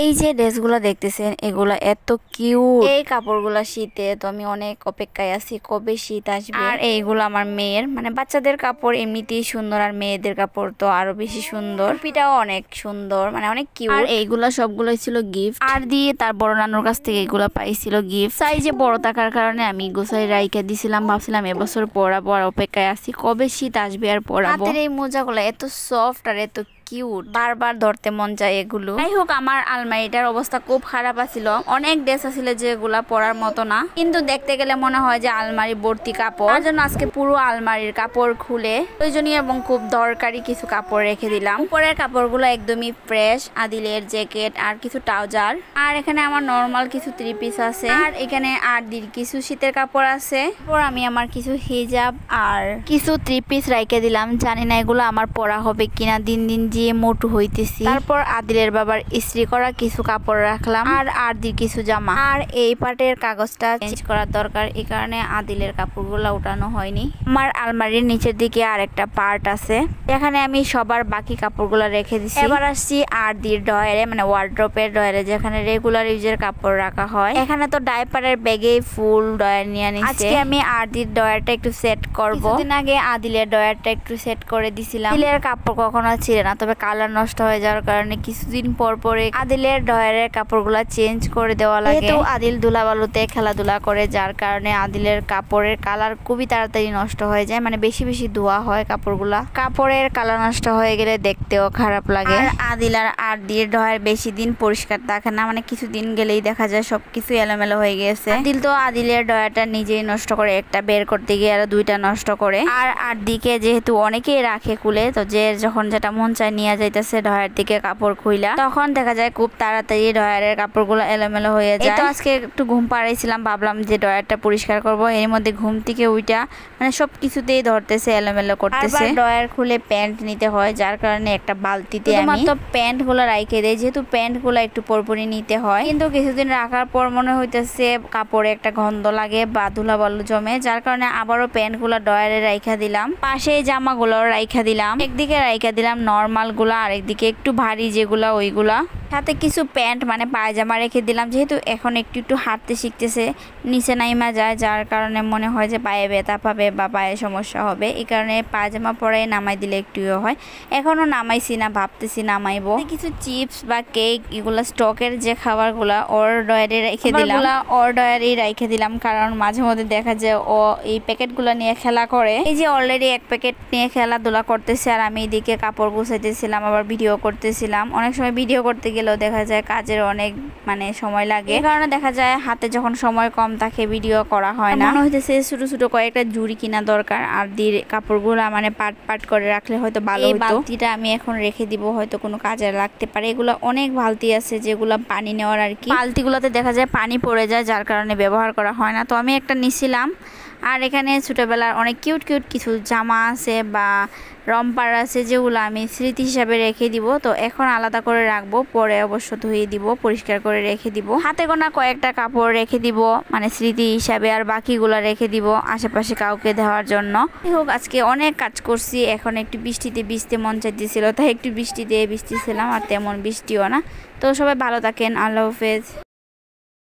এই যে ড্রেসগুলো দেখতেছেন এগুলা এত কিউট। এই কাপড়গুলা শীতে, তো আমি অনেক অপেক্ষায় আছি কবে শীত আসবে। আর এইগুলো আমার মেয়ের, মানে বাচ্চাদের কাপড় এমনিতেই সুন্দর, আর মেয়েদের কাপড় তো আরো বেশি সুন্দর। টুপিটাও অনেক সুন্দর, মানে অনেক কিউট। আর এইগুলা সবগুলোই ছিল গিফট। আর দিয়ে তার বড় নানুর কাছ থেকে এগুলা পাইছিল গিফট। সাইজে বড় থাকার কারণে আমি গোছাই রাইখা দিছিলাম, ভাবছিলাম এবছর পরাবো, আর অপেক্ষায় আছি কবে শীত আসবে আর পরাবো। হাতের এই মোজাগুলো এত সফট আর এত কিউট, বারবার ধরতে মন চায় এগুলো। যাই হোক, আমার আলমারিটার অবস্থা খুব খারাপ আছিল, অনেক ড্রেস আছিল যেগুলা পরার মতো না, কিন্তু দেখতে গেলে মনে হয় যে আলমারি ভর্তি কাপড়। তার জন্য আজকে পুরো আলমারির কাপড় খুলে প্রয়োজনীয় এবং খুব দরকারি কিছু কাপড় রেখে দিলাম। উপরের কাপড়গুলো একদমই ফ্রেশ, আদিলের জ্যাকেট আর কিছু ট্রাউজার, আর এখানে আমার নরমাল কিছু থ্রি পিস আছে, আর এখানে আদির কিছু শীতের কাপড় আছে। তারপর আমি আমার কিছু হিজাব আর কিছু থ্রি পিস রেখে দিলাম, জানি না এগুলো আমার পরা হবে কিনা, দিন দিন যে মোটু হইতেছি। তারপর আদিলের বাবার ইস্ত্রি করা কিছু কাপড় রাখলাম, আর আদির কিছু জামা। আর এই পাটের কাগজটা চেঞ্জ করার দরকার, এই কারণে আদিলের কাপড়গুলো উঠানো হয়নি। আমার আলমারির নিচের দিকে আর একটা পার্ট আছে, এখানে আমি সবার বাকি কাপড়গুলো রেখে দিছি। এবার আসছি আদির ডয়ারে, মানে ওয়ার্ড্রপের ডয়ারে, যেখানে রেগুলার ইউজের কাপড় রাখা হয়। এখানে তো ডাইপারের ব্যাগে ফুল ডয়ার নিয়ে নিচ্ছে। আজকে আমি আদির ডয়ারটা একটু সেট করব। কিছুদিন আগে আদিলের ডয়ারটা একটু সেট করে দিছিলাম। আদিলের কাপড় কখনো ছিল না, তবে কালার নষ্ট হয়ে যাওয়ার কারণে কিছুদিন পর পরে আদিলের ডয়ারের কাপড়গুলা চেঞ্জ করে দেওয়া লাগে। যেহেতু আদিল ধুলাবালুতে খেলাধুলা করে, যার কারণে আদিলের কাপড়ের কালার খুবই তাড়াতাড়ি নষ্ট হয়ে যায়, মানে বেশি বেশি ধোয়া হয় কাপড়গুলা। কাপড়ের কালার নষ্ট হয়ে গেলে দেখতেও খারাপ লাগে। আর আদিল আর আদির ডয়ার বেশি দিন পরিষ্কার থাকে না, মানে কিছুদিন গেলেই দেখা যায় সবকিছু এলোমেলো হয়ে গেছে। আদিল তো আদিলের ডয়ারটা নিজেই নষ্ট করে, একটা বের করতে গিয়ে আরো দুইটা নষ্ট করে। আর আদিকে যেহেতু অনেকেই রাখে কুলে, তো যে যখন যেটা মন চায় নিয়ে যাইতেছে ডয়ার থেকে কাপড় খুইলা, তখন দেখা যায় খুব তাড়াতাড়ি ডয়ারের কাপড়গুলো এলোমেলো হয়ে যায়। তো আজকে একটু ঘুম পাড়াইছিলাম, ভাবলাম যে ডয়ারটা পরিষ্কার করব, এর মধ্যে ঘুম থেকে উইটা মানে সবকিছুতেই ধরতেছে, এলোমেলো করতেছে। ডয়ার খুলে প্যান্ট নিতে হয়, যার কারণে একটা বালতিতে আমি তো প্যান্ট গুলো রাইখে দেয়, যেহেতু প্যান্ট গুলো একটু পরপরই নিতে হয়। কিন্তু কিছুদিন রাখার পর মনে হইতেছে কাপড়ে একটা গন্ধ লাগে বা ধুলাবালু জমে, যার কারণে আবারও প্যান্ট গুলো ডয়ারে রাইখা দিলাম। পাশে জামা গুলো রাইখা দিলাম, একদিকে রাইখা দিলাম নর্মাল গুলা, আর একদিকে একটু ভারী যেগুলা ওইগুলা। সাথে কিছু প্যান্ট মানে পায়জামা রেখে দিলাম, যেহেতু এখন একটু একটু হাঁটতে শিখতেছে, নিচে নাইমা যায়, যার কারণে মনে হয় যে পায়ে ব্যথা পাবে বা পায়ে সমস্যা হবে, এই কারণে পায়জামা পরাই নামাই দিলে একটুও হয়। এখনো নামাইছি না, ভাবতেছি নামাইবো। কিছু চিপস বা কেক, এগুলা স্টকের যে খাবারগুলা ওর ডয়ারে রেখে দিলাম, ওর ডয়ারে রেখে দিলাম, কারণ মাঝে মধ্যে দেখা যায় ও এই প্যাকেটগুলো নিয়ে খেলা করে। এই যে অলরেডি এক প্যাকেট নিয়ে খেলাধুলা করতেছে, আর আমি এদিকে কাপড় গুছাইতেছিলাম, আবার ভিডিও করতেছিলাম। অনেক সময় ভিডিও করতে গেলেও দেখা যায় কাজের অনেক মানে সময় লাগে, এই কারণে দেখা যায় হাতে যখন সময় কম থাকে ভিডিও করা হয় না। মনে হইতেছে ছোট ছোট কয়েকটা জুড়ি কিনা দরকার, আর দিয়ে কাপড়গুলা মানে পাট পাট করে রাখলে হয়তো ভালো হতো। এই বালতিটা আমি এখন রেখে দিব, হয়তো কোনো কাজে লাগতে পারে। এগুলো অনেক বালতি আছে যেগুলো পানি নেওয়ার আর কি, বালতিগুলোতে দেখা যায় পানি পড়ে যায়, যার কারণে ব্যবহার করা হয় না। তো আমি একটা নিছিলাম। আর এখানে ছোটবেলার অনেক কিউট কিউট কিছু জামা আছে বা রম্পার আছে, যেগুলো আমি স্মৃতি হিসাবে রেখে দিব। তো এখন আলাদা করে রাখবো, পরে অবশ্য ধুয়ে দিব, পরিষ্কার করে রেখে দিব। হাতে গোনা কয়েকটা কাপড় রেখে দিব মানে স্মৃতি হিসাবে, আর বাকিগুলো রেখে দিব আশেপাশে কাউকে দেওয়ার জন্য। হোক, আজকে অনেক কাজ করছি, এখন একটু বৃষ্টিতে ভিজতে মন চাইতেছিল, তাই একটু বৃষ্টিতে ভিজতেছিলাম, আর তেমন বৃষ্টিও না। তো সবাই ভালো থাকেন, আল্লাহ হাফেজ।